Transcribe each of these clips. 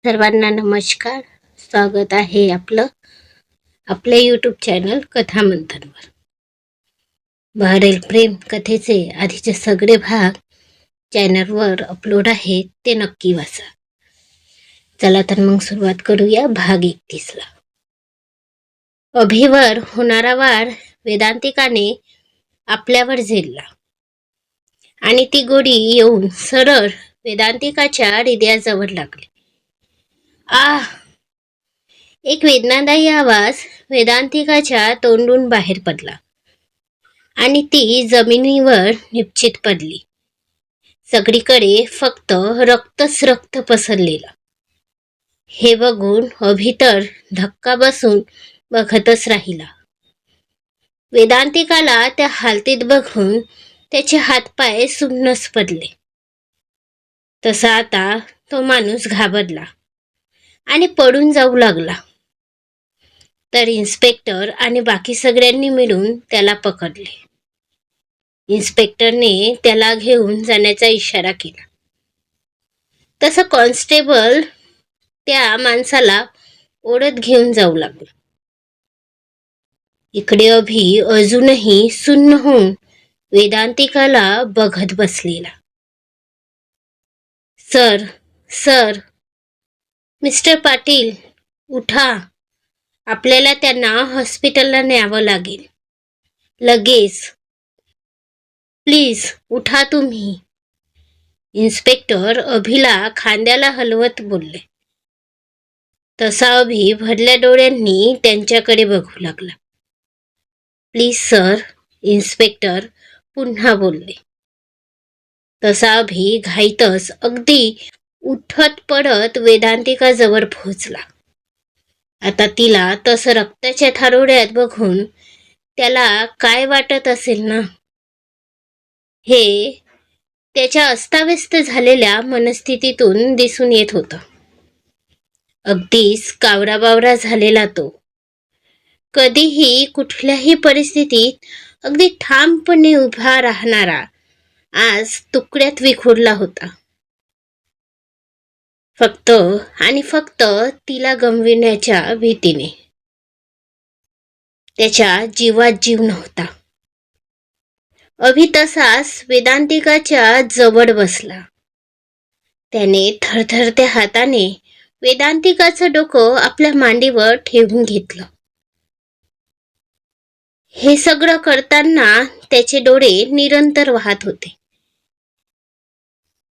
सर्वांना नमस्कार. स्वागत आहे आपल्या यूट्यूब चॅनल कथा मंथनवर. बहरेल प्रेम कथेचे आधीचे सगळे भाग चॅनलवर अपलोड आहेत, ते नक्की वाचा. चला तर मग सुरुवात करूया भाग 31 ला. अभिवर होणारा वार वेदांतिकाने आपल्यावर झेलला आणि ती गोडी येऊन सरळ वेदांतिकाच्या हृदयाजवळ लागली. आह! एक वेदनादायी आवाज वेदांतिकाच्या तोंडून बाहेर पडला आणि ती जमिनीवर निश्चित पडली. सगळीकडे फक्त रक्त पसरलेलं. हे बघून अभि तर धक्का बसून बघतच राहिला. वेदांतिकाला त्या हालतीत बघून त्याचे हातपाय सुन्नच पडले. तसा आता तो माणूस घाबरला आणि पडून जाऊ लागला. तर इन्स्पेक्टर आणि बाकी सगळ्यांनी मिळून त्याला पकडले. इन्स्पेक्टरने त्याला घेऊन जाण्याचा इशारा केला. तसं कॉन्स्टेबल त्या माणसाला ओढत घेऊन जाऊ लागला. इकडे अभि अजूनही सुन्न होऊन वेदांतिकाला बघत बसलेला. सर सर मिस्टर पाटील, उठा. आपल्याला त्यांना हॉस्पिटलला न्यावं लागेल. लगेच. प्लीज उठा तुम्ही. इन्स्पेक्टर अभिला खांद्याला हलवत बोलले. तसा अभि भरल्या डोळ्यांनी त्यांच्याकडे बघू लागला. प्लीज सर, इन्स्पेक्टर पुन्हा बोलले. तसा अभि घाईतच अगदी उठत पडत वेदांतिकाजवळ पोहोचला. आता तिला तसं रक्ताच्या थारोळ्यात बघून त्याला काय वाटत असेल ना, हे त्याच्या अस्ताव्यस्त झालेल्या मनस्थितीतून दिसून येत होतं. अगदीच कावराबावरा झालेला तो. कधीही कुठल्याही परिस्थितीत अगदी ठामपणे उभा राहणारा आज तुकड्यात विखुरला होता. फक्त आणि फक्त तिला गमविण्याच्या भीतीने. त्याच्या जीवात जीव नव्हता. अभि तसाच वेदांतिकाच्या जवळ बसला. त्याने थरथरत्या हाताने वेदांतिकाचं डोकं आपल्या मांडीवर ठेवून घेतलं. हे सगळं करताना त्याचे डोळे निरंतर वाहत होते.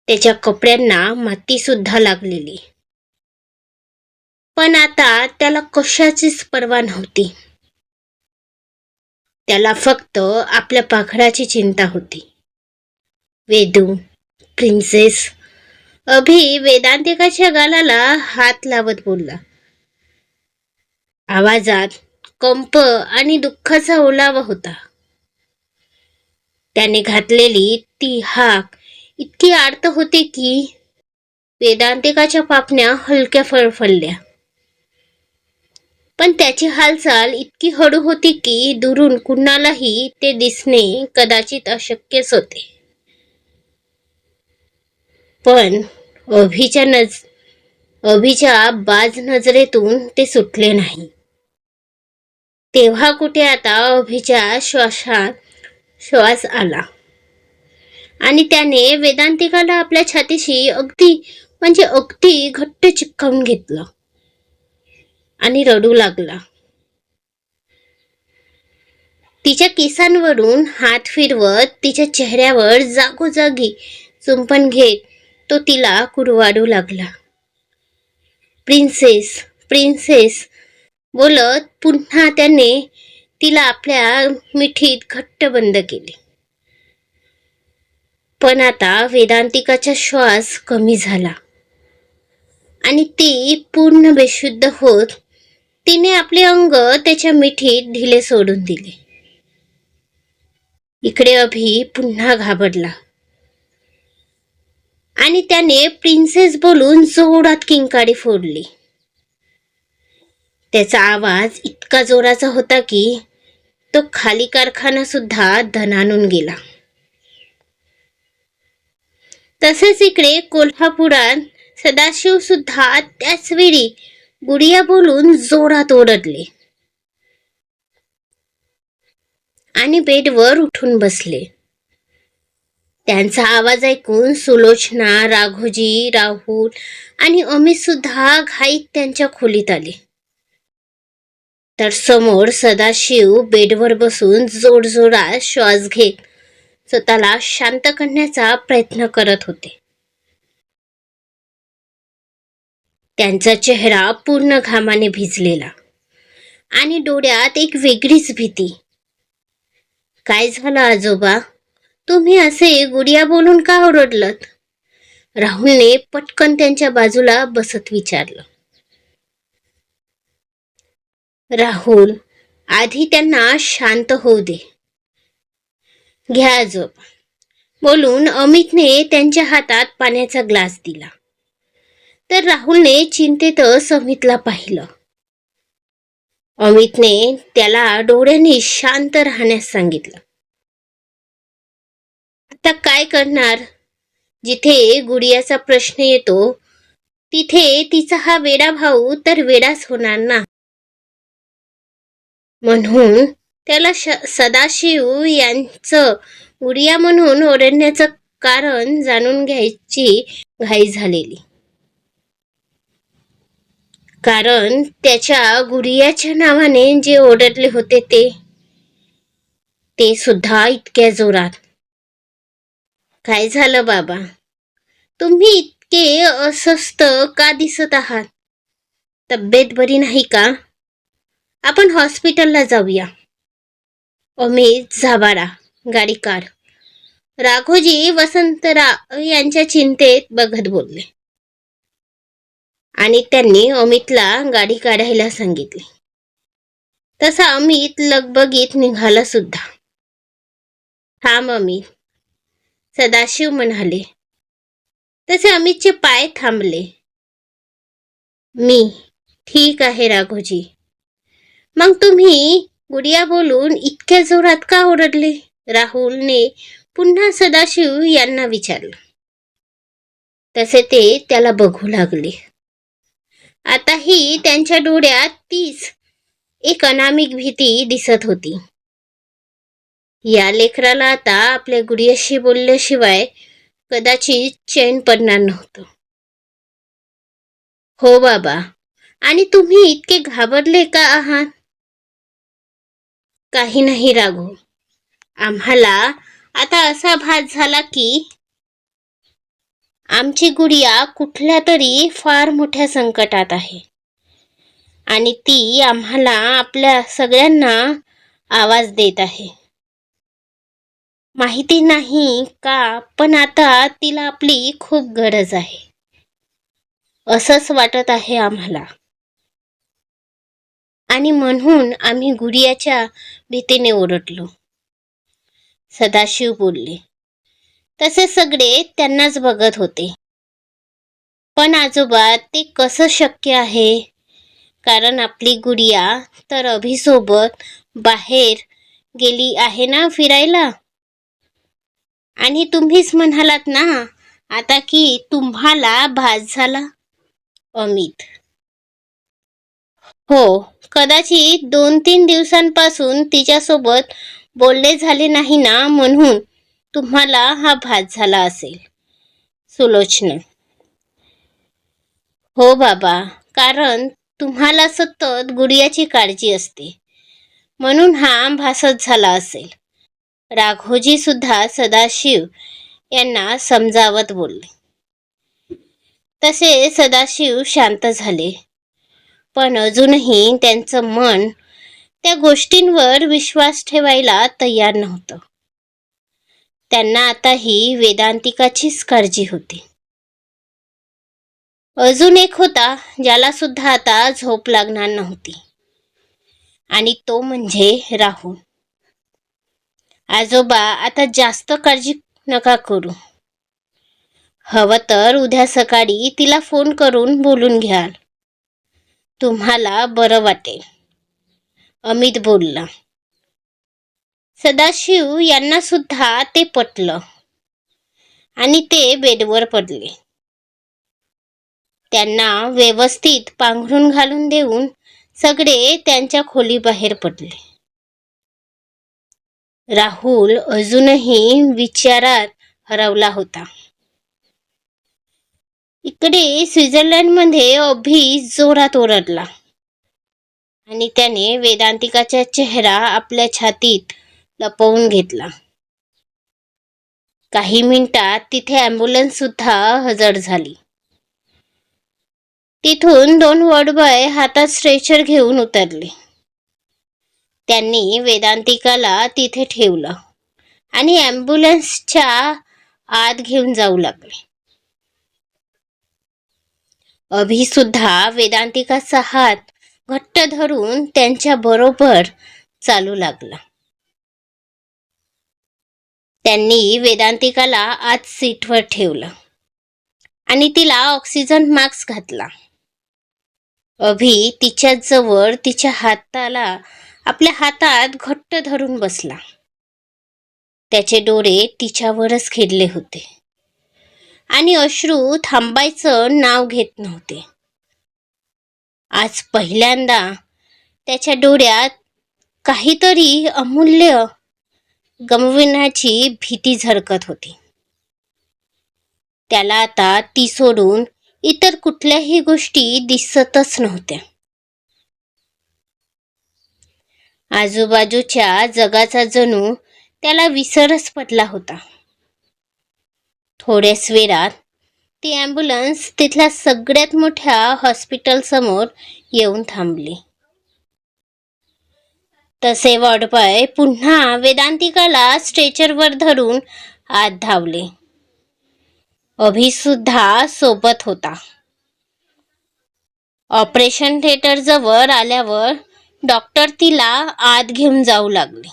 त्याच्या कपड्यांना माती सुद्धा लागलेली. पण आता त्याला कशाचीच पर्वा नव्हती. त्याला फक्त आपल्या पाखराची चिंता होती. वेदू, प्रिन्सेस. अभि वेदांतिकाच्या गालाला हात लावत बोलला. आवाजात कंप आणि दुःखाचा ओलावा होता. त्याने घातलेली ती हाक इतकी आर्त होती की वेदांतिकाच्या पापण्या हलक्या फळफळल्या. पण त्याची हालचाल इतकी हळू होती की दुरून कुणालाही ते दिसणे कदाचित अशक्यच होते. पण अभिच्या बाज नजरेतून ते सुटले नाही. तेव्हा कुठे आता अभिच्या श्वासात श्वास आला आणि त्याने वेदांतिकाला आपल्या छातीशी अगदी घट्ट चिपकावून घेतलं आणि रडू लागला. तिच्या केसांवरून हात फिरवत तिच्या चेहऱ्यावर जागोजागी चुंबन घेत तो तिला कुरवाडू लागला. प्रिन्सेस, प्रिन्सेस बोलत पुन्हा त्याने तिला आपल्या मिठीत घट्ट बंद केले. पण आता वेदांतिकाचा श्वास कमी झाला आणि ती पूर्ण बेशुद्ध होत तिने आपले अंग त्याच्या मिठीत ढिले सोडून दिले. इकडे अभि पुन्हा घाबरला आणि त्याने प्रिन्सेस बोलून जोरात किंकाळी फोडली. त्याचा आवाज इतका जोराचा होता की तो खाली कारखाना सुद्धा दणाणून गेला. तसेच इकडे कोल्हापुरात सदाशिव सुद्धा त्याच वेळी गुडिया बोलून जोरात ओरडले आणि बेडवर उठून बसले. त्यांचा आवाज ऐकून सुलोचना, राघोजी, राहुल आणि अमित सुद्धा घाईत त्यांच्या खोलीत आले. तर समोर सदाशिव बेडवर बसून जोरजोरात श्वास घेत स्वतःला शांत करण्याचा प्रयत्न करत होते. त्यांचा चेहरा पूर्ण घामाने भिजलेला आणि डोळ्यात एक वेगळीच भीती. काय झालं आजोबा? तुम्ही असे गुडिया बोलून का ओरडलत? राहुलने पटकन त्यांच्या बाजूला बसत विचारलं. राहुल, आधी त्यांना शांत होऊ दे. घ्या आजोबा, बोलून अमितने त्यांच्या हातात पाण्याचा ग्लास दिला. तर राहुलने चिंतेत अमितला पाहिलं. अमितने त्याला डोळ्यांनी शांत राहण्यास सांगितलं. आता काय करणार? जिथे गुडियाचा प्रश्न येतो तिथे तिचा हा वेडा भाऊ तर वेडाच होणार ना. म्हणून त्याला सदाशिव यांचं गुडिया म्हणून ओरडण्याचं कारण जाणून घ्यायची घाई झालेली. कारण त्याच्या गुडियाच्या नावाने जे ओरडले होते ते सुद्धा इतक्या जोरात. काय झालं बाबा? तुम्ही इतके अस्वस्थ का दिसत आहात? तब्येत बरी नाही का? आपण हॉस्पिटलला जाऊया. अमित झाबाडा गाडी काढ. राघोजी वसंतराव यांच्या चिंतेत बघत बोलले आणि त्यांनी अमितला गाडी काढायला सांगितली. तसा अमित लगबगीत निघाला सुद्धा. थांब अमित, सदाशिव म्हणाले. तसे अमितचे पाय थांबले. मी ठीक आहे राघोजी. मग तुम्ही गुडिया बोलून इतक्या जोरात का ओरडले? राहुलने पुन्हा सदाशिव यांना विचारलं. तसे ते त्याला बघू लागले. आताही त्यांच्या डोळ्यात तीच एक अनामिक भीती दिसत होती. या लेकराला आता आपल्या गुडियाशी बोलल्याशिवाय कदाचित चैन पडणार नव्हतं. हो बाबा, आणि तुम्ही इतके घाबरले का आहात? काही नाही राघो, आम्हाला आता असा भास झाला की आमची गुडिया कुठल्या तरी फार मोठ्या संकटात आहे आणि ती आम्हाला आपल्या सगळ्यांना आवाज देत आहे. माहिती नाही का, पण आता तिला आपली खूप गरज आहे असंच वाटत आहे आम्हाला. आणि म्हणून आम्ही गुडियाच्या भीतीने ओरडलो. सदाशिव बोलले. तसे सगळे त्यांनाच बघत होते. पण आजोबा, ते कसं शक्य आहे? कारण आपली गुडिया तर अभिसोबत बाहेर गेली आहे ना फिरायला. आणि तुम्हीच म्हणालात ना आता की तुम्हाला भास झाला. अमित. हो, कदाचित 2-3 दिवसांपासून तिच्यासोबत बोलणे झाले नाही ना, म्हणून तुम्हाला हा भास झाला असेल. सुलोचना. हो बाबा, कारण तुम्हाला सतत गुडियाची काळजी असते म्हणून हा भासच झाला असेल. राघोजी सुद्धा सदाशिव यांना समजावत बोलले. तसे सदाशिव शांत झाले, पण अजूनही त्यांचं मन त्या गोष्टींवर विश्वास ठेवायला तयार नव्हतं. त्यांना आताही वेदांतिकाचीच काळजी होती. अजून एक होता ज्याला सुद्धा आता झोप लागणार नव्हती, आणि तो म्हणजे राहुल. आजोबा, आता जास्त काळजी नका करू. हवं तर उद्या सकाळी तिला फोन करून बोलून घ्याल. तुम्हाला बरं वाटेल. अमित बोलला. सदाशिव यांना सुद्धा ते पटलं आणि ते बेडवर पडले. त्यांना व्यवस्थित पांघरून घालून देऊन सगळे त्यांच्या खोलीबाहेर पडले. राहुल अजूनही विचारात हरवला होता. इकडे स्वित्झर्लंडमध्ये अभि जोरात ओरडला आणि त्याने वेदांतिकाचा चेहरा आपल्या छातीत लपवून घेतला. काही मिनिटात तिथे ॲम्ब्युलन्स सुद्धा हजर झाली. तिथून 2 वॉर्डबॉय हातात स्ट्रेचर घेऊन उतरले. त्यांनी वेदांतिकाला तिथे ठेवलं आणि ॲम्ब्युलन्सच्या आत घेऊन जाऊ लागले. अभि सुद्धा वेदांतिकाचा हात घट्ट धरून त्यांच्या बरोबर चालू लागला. त्यांनी वेदांतिकाला आत सीटवर ठेवलं आणि तिला ऑक्सिजन मास्क घातला. अभि तिच्याजवळ तिच्या हाताला आपल्या हातात घट्ट धरून बसला. त्याचे डोळे तिच्यावरच खिळले होते आणि अश्रू थांबायचं नाव घेत नव्हते. आज पहिल्यांदा त्याच्या डोळ्यात काहीतरी अमूल्य गमविण्याची भीती झळकत होती. त्याला आता ती सोडून इतर कुठल्याही गोष्टी दिसतच नव्हत्या. आजूबाजूच्या जगाचा जणू त्याला विसरच पडला होता. थोड्याच वेळात ती ॲम्ब्युलन्स तिथल्या सगळ्यात मोठ्या हॉस्पिटलसमोर येऊन थांबली. तसे वॉर्डबॉय पुन्हा वेदांतिकाला स्ट्रेचरवर धरून आत धावले. अभि सुद्धा सोबत होता. ऑपरेशन थिएटरजवळ आल्यावर डॉक्टर तिला आत घेऊन जाऊ लागले.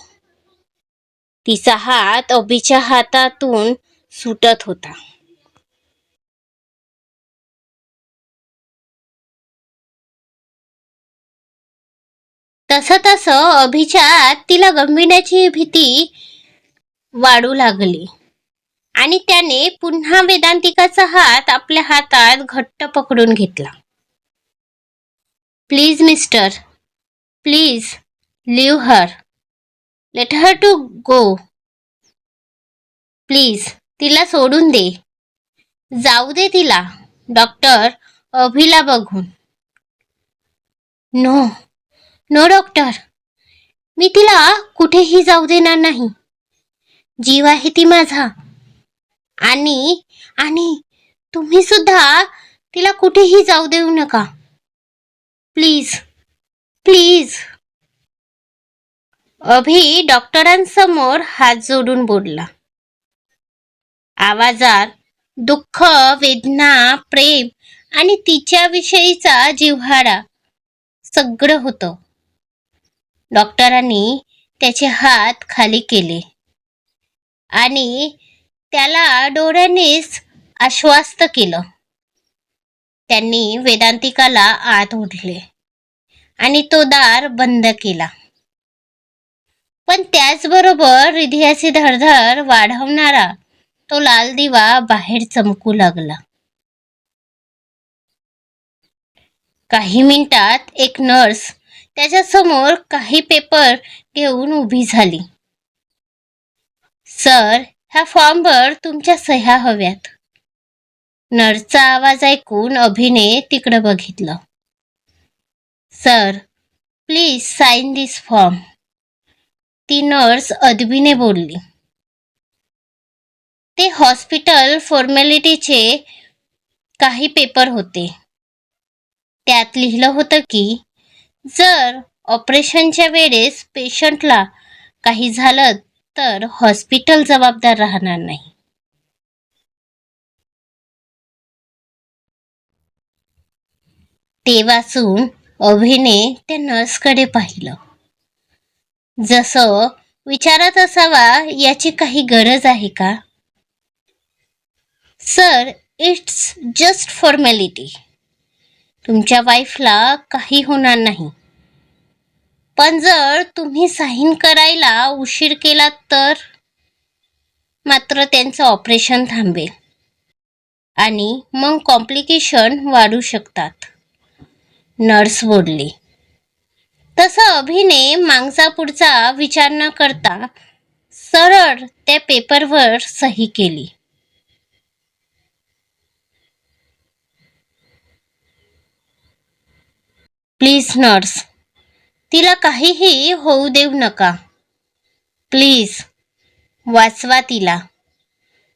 तिचा हात अभिच्या हातातून सुटत होता. तसं अभिच्या आत तिला गमविण्याची भीती वाढू लागली आणि त्याने पुन्हा वेदांतिकाचा हात आपल्या हातात घट्ट पकडून घेतला. Please mister, please leave her, let her to go. Please तिला सोडून दे, जाऊ दे तिला. डॉक्टर अभिला बघून. नो नो डॉक्टर, मी तिला कुठेही जाऊ देणार नाही. जीव आहे ती माझा. आणि आणि तुम्ही सुद्धा तिला कुठेही जाऊ देऊ नका. Please please. अभि डॉक्टरांसमोर हात जोडून बोलला. आवाजात दुःख, वेदना, प्रेम आणि तिच्याविषयीचा जिव्हाळा सगळं होतं. डॉक्टरांनी त्याचे हात खाली केले आणि त्याला डोळ्यांनीच आश्वस्त केलं. त्यांनी वेदांतिकाला आत ओढले आणि तो दार बंद केला. पण त्याचबरोबर हृदयाची धडधड वाढवणारा तो लाल दिवा बाहेर चमकू लागला. काही मिनिटात एक नर्स त्याच्यासमोर काही पेपर घेऊन उभी झाली. सर, ह्या फॉर्मवर तुमच्या सह्या हव्यात. नर्सचा आवाज ऐकून अभिने तिकडे बघितलं. Sir, please sign this form. ती नर्स अदबीने बोलली. ते हॉस्पिटल फॉर्मॅलिटीचे काही पेपर होते. त्यात लिहिलं होतं की जर ऑपरेशनच्या वेळेस पेशंटला काही झालं तर हॉस्पिटल जबाबदार राहणार नाही. ते वाचून अभिने त्या नर्सकडे पाहिलं. जसं विचारत असावा याची काही गरज आहे का. Sir, it's just formality. तुमच्या वाईफला काही होणार नाही. पण जर तुम्ही साईन करायला उशीर केला तर मात्र त्यांचं ऑपरेशन थांबेल. आणि मग कॉम्प्लिकेशन वाढू शकतात, नर्स बोलली. तसं अभिने मागचा पुढचा विचार न करता सरळ त्या पेपरवर सही केली. प्लीज नर्स, तिला काहीही होऊ देऊ नका. प्लीज वाचवा तिला.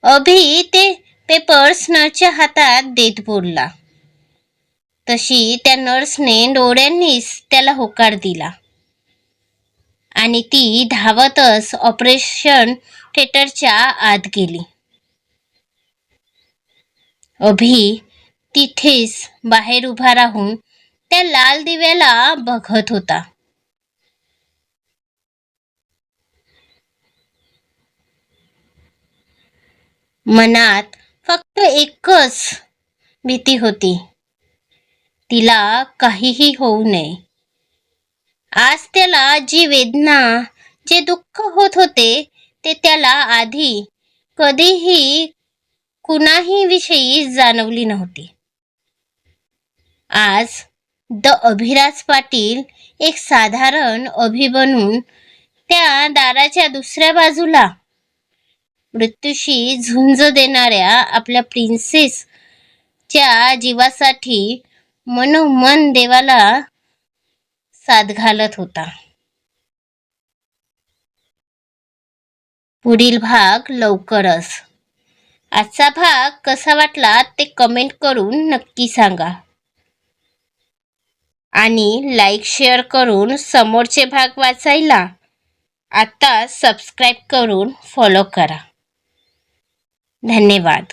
अभि ते पेपर्स नर्सच्या हातात देत बोलला. तशी त्या नर्सने डोळ्यांनीच त्याला होकार दिला आणि ती धावतच ऑपरेशन थिएटरच्या आत गेली. अभि तिथेच बाहेर उभा राहून त्या लाल दिव्याला बघत होता. मनात फक्त एकच भीती होती, तिला काहीही होऊ नये. आज त्याला जी वेदना, जे दुःख होत होते ते त्याला आधी कधीही कुणाही विषयी जाणवली नव्हती. आज द अभिराज पाटील एक साधारण अभि बनून त्या दाराच्या दुसऱ्या बाजूला मृत्यूशी झुंज देणाऱ्या आपल्या प्रिन्सेसच्या जीवासाठी मनोमन देवाला साथ घालत होता. पुढील भाग लवकरच. आजचा भाग कसा वाटला ते कमेंट करून नक्की सांगा आणि लाईक शेअर करून समोरचे भाग वाचायला आता सबस्क्राईब करून फॉलो करा. धन्यवाद.